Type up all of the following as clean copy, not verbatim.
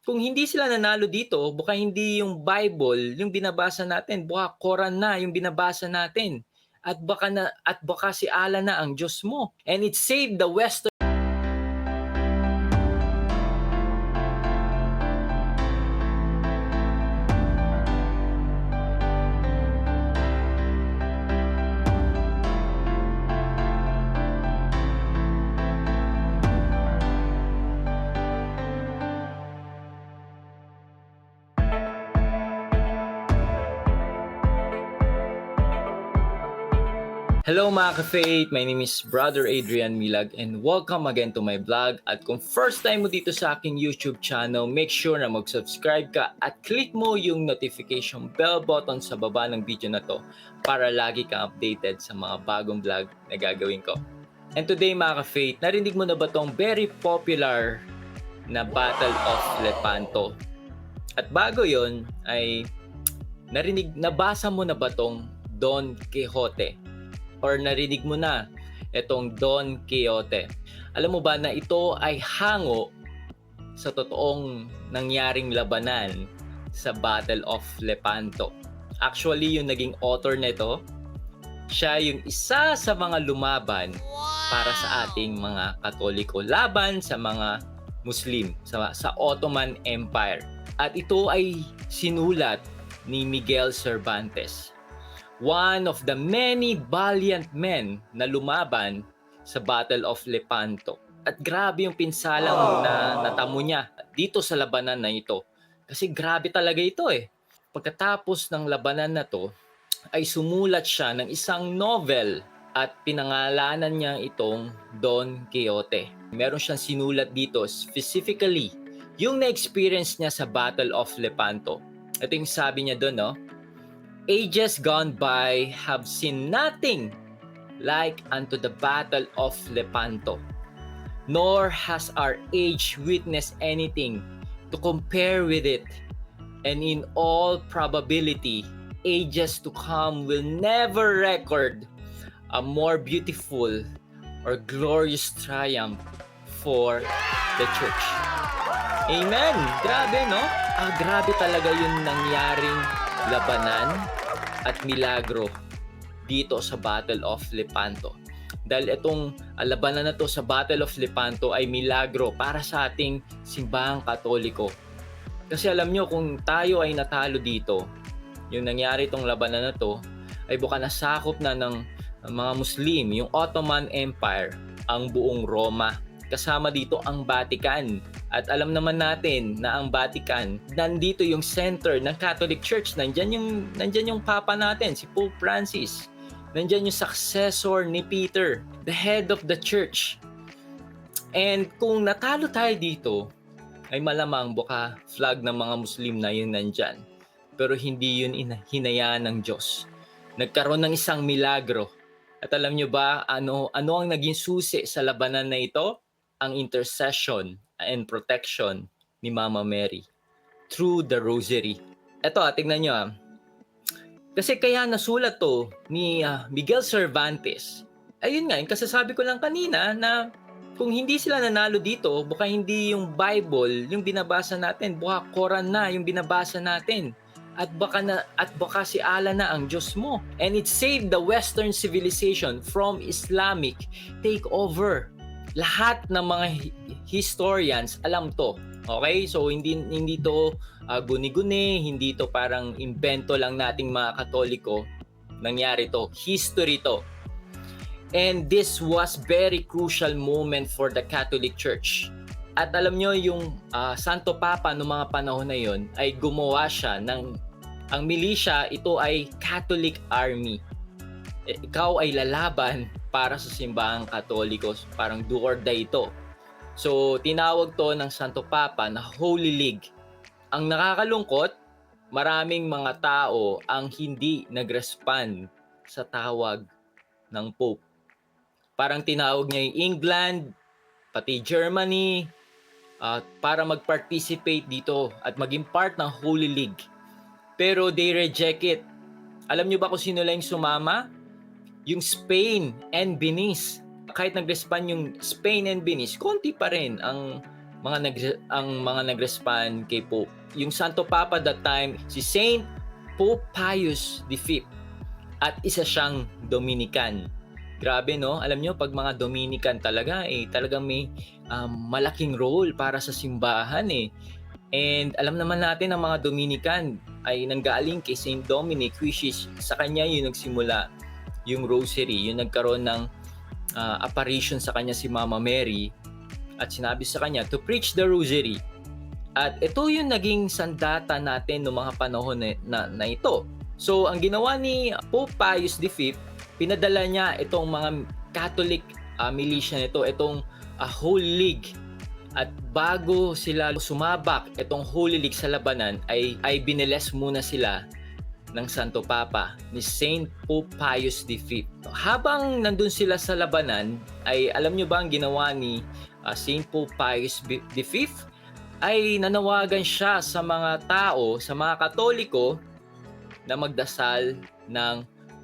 Kung hindi sila nanalo dito, baka hindi yung Bible yung binabasa natin, baka Quran na yung binabasa natin. At baka si Allah na ang Diyos mo. And it saved the Western. Hello mga ka-faith, my name is Brother Adrian Milag and welcome again to my vlog. At kung first time mo dito sa aking YouTube channel, make sure na mag-subscribe ka at click mo yung notification bell button sa baba ng video na to para lagi kang updated sa mga bagong vlog na gagawin ko. And today mga ka-faith, narinig mo na ba tong very popular na Battle of Lepanto? At bago yon ay nabasa mo na ba tong Don Quixote? Or narinig mo na itong Don Quixote? Alam mo ba na ito ay hango sa totoong nangyaring labanan sa Battle of Lepanto? Actually, yung naging author nito, siya yung isa sa mga lumaban para sa ating mga Katoliko, laban sa mga Muslim, sa Ottoman Empire. At ito ay sinulat ni Miguel Cervantes, one of the many valiant men na lumaban sa Battle of Lepanto. At grabe yung pinsalang na natamo niya dito sa labanan na ito. Kasi grabe talaga ito eh. Pagkatapos ng labanan na to, ay sumulat siya ng isang novel at pinangalanan niya itong Don Quixote. Meron siyang sinulat dito specifically yung na-experience niya sa Battle of Lepanto. Ito yung sabi niya doon, no? Ages gone by have seen nothing like unto the Battle of Lepanto, nor has our age witnessed anything to compare with it, and in all probability, ages to come will never record a more beautiful or glorious triumph for the church. Amen! Grabe, no? Grabe talaga yung nangyaring labanan at milagro dito sa Battle of Lepanto. Dahil itong labanan na to sa Battle of Lepanto ay milagro para sa ating simbahang Katoliko. Kasi alam nyo, kung tayo ay natalo dito, yung nangyari itong labanan na to, ay buka nasakop na ng mga Muslim, yung Ottoman Empire, ang buong Roma. Kasama dito ang Vatican. At alam naman natin na ang Vatican, nandito yung center ng Catholic Church. Nandyan yung Papa natin, si Pope Francis. Nandyan yung successor ni Peter, the head of the church. And kung natalo tayo dito, ay malamang buka flag ng mga Muslim na yun nandyan. Pero hindi yun hinayaan ng Diyos. Nagkaroon ng isang milagro. At alam nyo ba ano ang naging susi sa labanan na ito? Ang intercession and protection ni Mama Mary through the rosary. Ito, tingnan nyo. Kasi kaya nasulat to ni Miguel Cervantes. Ayun nga, yung kasasabi ko lang kanina na kung hindi sila nanalo dito, baka hindi yung Bible yung binabasa natin, baka Quran na yung binabasa natin. At baka si Allah na ang Diyos mo. And it saved the Western civilization from Islamic takeover. Lahat ng mga historians alam to. Okay? So hindi to guni-guni, hindi to parang invento lang nating mga Katoliko. Nangyari to, history to. And this was very crucial moment for the Catholic Church. At alam nyo, yung Santo Papa noong mga panahon na yon ay gumawa siya ang militia, ito ay Catholic Army. Ikaw ay lalaban para sa simbahang Katoliko, parang do or die ito. So, tinawag to ng Santo Papa na Holy League. Ang nakakalungkot, maraming mga tao ang hindi nag-respond sa tawag ng Pope. Parang tinawag niya yung England, pati Germany, para mag-participate dito at maging part ng Holy League. Pero they reject it. Alam niyo ba kung sino lang sumama? Yung Spain and Venice. Kahit nag-respond yung Spain and Venice, konti pa rin ang ang mga nag-respond kay Pope. Yung Santo Papa that time, si Saint Pope Pius V, at isa siyang Dominican. Grabe, no? Alam nyo, pag mga Dominican talaga, talagang may malaking role para sa simbahan eh. And alam naman natin ang mga Dominican ay nanggaling kay Saint Dominic, which is sa kanya yung nagsimula yung rosary, yung nagkaroon ng apparition sa kanya si Mama Mary at sinabi sa kanya to preach the rosary. At ito yung naging sandata natin noong mga panahon na ito. So ang ginawa ni Pope Pius V, pinadala niya itong mga Catholic militia nito, itong Holy League. At bago sila sumabak itong Holy League sa labanan ay biniles muna sila ng Santo Papa ni Saint Pope Pius V. Habang nandun sila sa labanan ay alam nyo ba ang ginawa ni Saint Pope Pius V? Ay nanawagan siya sa mga tao, sa mga Katoliko na magdasal ng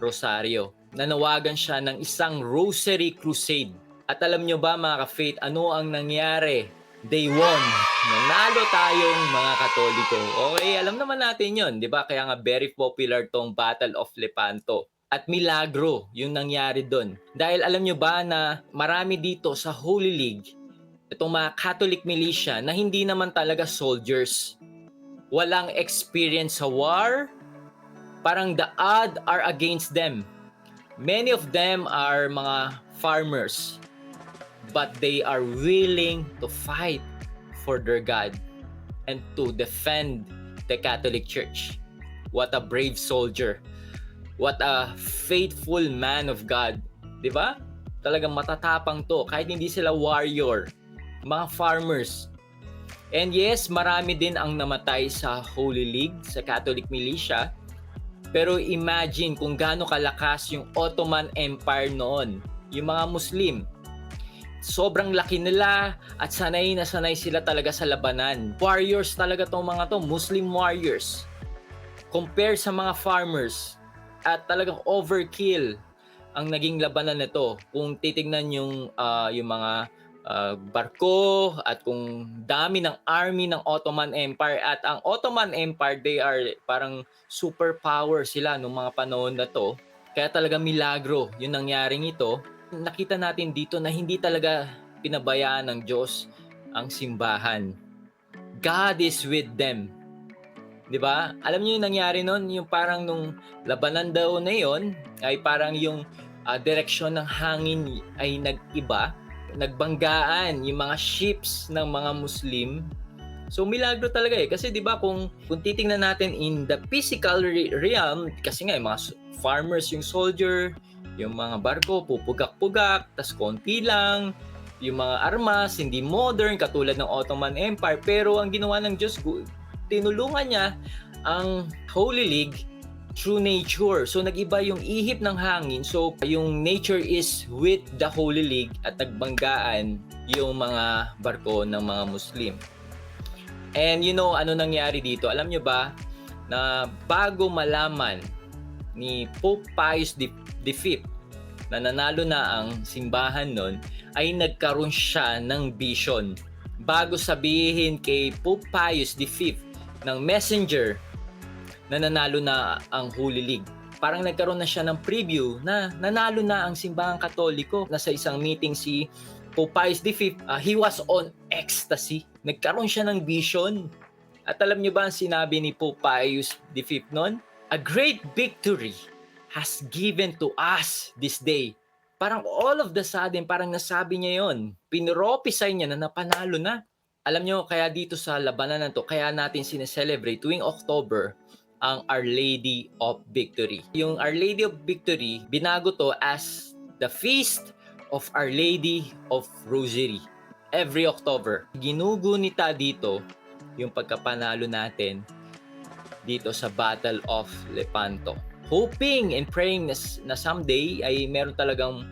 rosaryo. Nanawagan siya ng isang Rosary Crusade. At alam nyo ba mga ka-faith, ano ang nangyari? Day 1, nanalo tayong mga Katoliko. Okay, alam naman natin yon, di ba? Kaya nga very popular tong Battle of Lepanto. At milagro yung nangyari doon. Dahil alam nyo ba na marami dito sa Holy League, itong mga Catholic militia na hindi naman talaga soldiers. Walang experience sa war. Parang the odds are against them. Many of them are mga farmers. But they are willing to fight for their God and to defend the Catholic Church. What a brave soldier. What a faithful man of God. Di ba? Talagang matatapang to. Kahit hindi sila warrior. Mga farmers. And yes, marami din ang namatay sa Holy League, sa Catholic militia. Pero imagine kung gaano kalakas yung Ottoman Empire noon. Yung mga Muslim. Sobrang laki nila at sanay na sanay sila talaga sa labanan. Warriors talaga tong mga to, Muslim warriors. Compare sa mga farmers. At talagang overkill ang naging labanan nito. Kung titingnan yung mga barko at kung dami ng army ng Ottoman Empire. At ang Ottoman Empire, they are parang superpower sila noong mga panahon na to. Kaya talaga milagro yung nangyaring ito. Nakita natin dito na hindi talaga pinabayaan ng Diyos ang simbahan. God is with them. 'Di ba? Alam niyo yung nangyari noon, yung parang nung labanan daw na yon ay parang yung direksyon ng hangin ay nag-iba. Nagbanggaan yung mga ships ng mga Muslim. So milagro talaga kasi 'di ba kung titingnan natin in the physical realm, kasi nga yung mga farmers, yung soldier, yung mga barko pupugak-pugak, tas konti lang, yung mga armas hindi modern katulad ng Ottoman Empire, pero ang ginawa ng Diyos, tinulungan niya ang Holy League through nature. So nag-iba yung ihip ng hangin. So yung nature is with the Holy League at nagbanggaan yung mga barko ng mga Muslim. And you know, ano nangyari dito? Alam nyo ba na bago malaman ni Pope Pius V na nanalo na ang simbahan nun, ay nagkaroon siya ng vision. Bago sabihin kay Pope Pius V ng messenger na nanalo na ang Holy League, parang nagkaroon na siya ng preview na nanalo na ang simbahang Katoliko. Nasa isang meeting si Pope Pius V, he was on ecstasy. Nagkaroon siya ng vision. At alam niyo ba ang sinabi ni Pope Pius V noon? A great victory has given to us this day. Parang all of the sudden, parang nasabi niya yon. Pinropisay niya na napanalo na. Alam niyo, kaya dito sa labanan na to, kaya natin sineselebrate tuwing October ang Our Lady of Victory. Yung Our Lady of Victory, binago to as the Feast of Our Lady of Rosary. Every October, ginugunita dito yung pagkapanalo natin dito sa Battle of Lepanto. Hoping and praying na someday ay meron talagang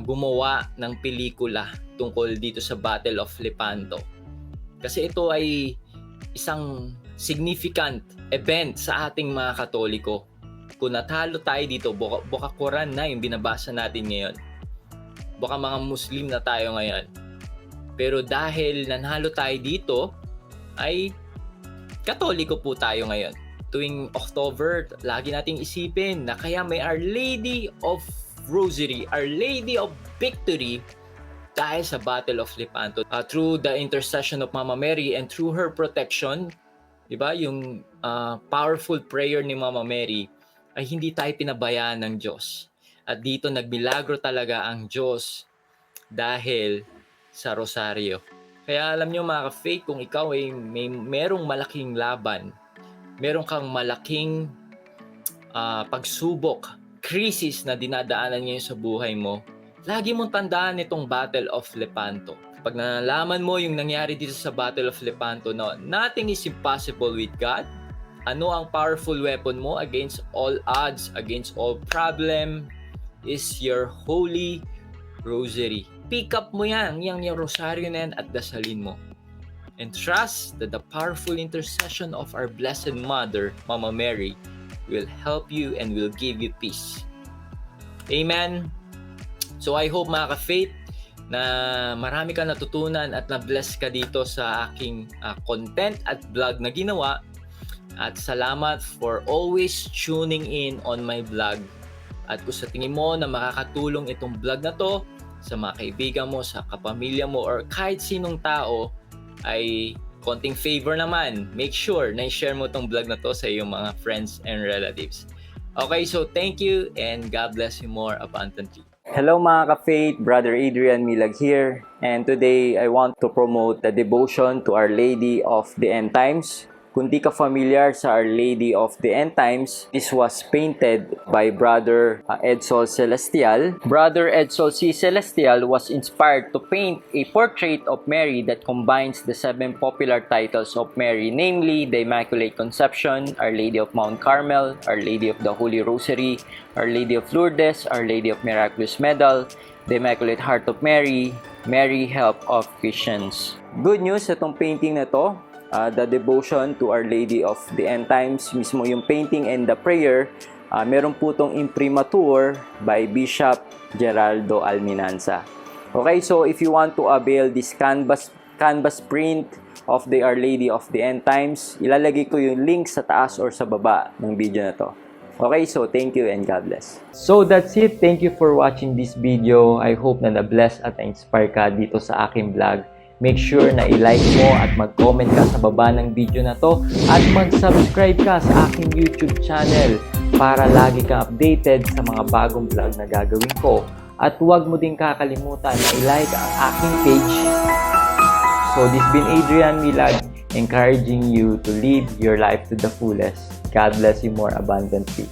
gumawa ng pelikula tungkol dito sa Battle of Lepanto. Kasi ito ay isang significant event sa ating mga Katoliko. Kung natalo tayo dito, baka Quran na yung binabasa natin ngayon. Baka mga Muslim na tayo ngayon. Pero dahil nanalo tayo dito, ay Katoliko po tayo ngayon. Tuwing October, lagi nating isipin na kaya may Our Lady of Rosary, Our Lady of Victory dahil sa Battle of Lepanto. Through the intercession of Mama Mary and through her protection, diba, yung powerful prayer ni Mama Mary, ay hindi tayo pinabayaan ng Diyos. At dito nagmilagro talaga ang Diyos dahil sa Rosaryo. Kaya alam nyo mga ka-faith, kung ikaw ay merong malaking laban, meron kang malaking pagsubok, krisis na dinadaanan ngayon sa buhay mo, lagi mong tandaan itong Battle of Lepanto. Pag nalaman mo yung nangyari dito sa Battle of Lepanto, no, nothing is impossible with God. Ano ang powerful weapon mo against all odds, against all problem, is your Holy Rosary. Pick up mo yung rosaryo na yan at dasalin mo. And trust that the powerful intercession of our Blessed Mother, Mama Mary, will help you and will give you peace. Amen. So I hope mga ka-faith na marami ka natutunan at na-bless ka dito sa aking content at vlog na ginawa. At salamat for always tuning in on my vlog. At kung sa tingin mo na makakatulong itong vlog na to sa mga kaibigan mo, sa kapamilya mo, or kahit sinong tao, ay konting favor naman, make sure na i-share mo itong vlog na to sa iyong mga friends and relatives. Okay, so thank you and God bless you more abundantly. Hello mga ka-faith, Brother Adrian Milag here, and today I want to promote the devotion to Our Lady of the End Times. Kung di ka familiar sa Our Lady of the End Times, this was painted by Brother Edsol Celestial. Brother Edsol C. Celestial was inspired to paint a portrait of Mary that combines the 7 popular titles of Mary, namely the Immaculate Conception, Our Lady of Mount Carmel, Our Lady of the Holy Rosary, Our Lady of Lourdes, Our Lady of Miraculous Medal, the Immaculate Heart of Mary, Mary Help of Christians. Good news, itong painting na to, the devotion to Our Lady of the End Times, mismo yung painting and the prayer, meron po itong imprimatur by Bishop Geraldo Alminanza. Okay, so if you want to avail this canvas print of the Our Lady of the End Times, ilalagay ko yung link sa taas or sa baba ng video na to. Okay, so thank you and God bless. So that's it. Thank you for watching this video. I hope na na-bless at na-inspire ka dito sa aking vlog. Make sure na i-like mo at mag-comment ka sa baba ng video na to at mag-subscribe ka sa aking YouTube channel para lagi kang updated sa mga bagong vlog na gagawin ko. At huwag mo din kakalimutan na i-like ang aking page. So this been Adrian Milag, encouraging you to live your life to the fullest. God bless you more abundantly.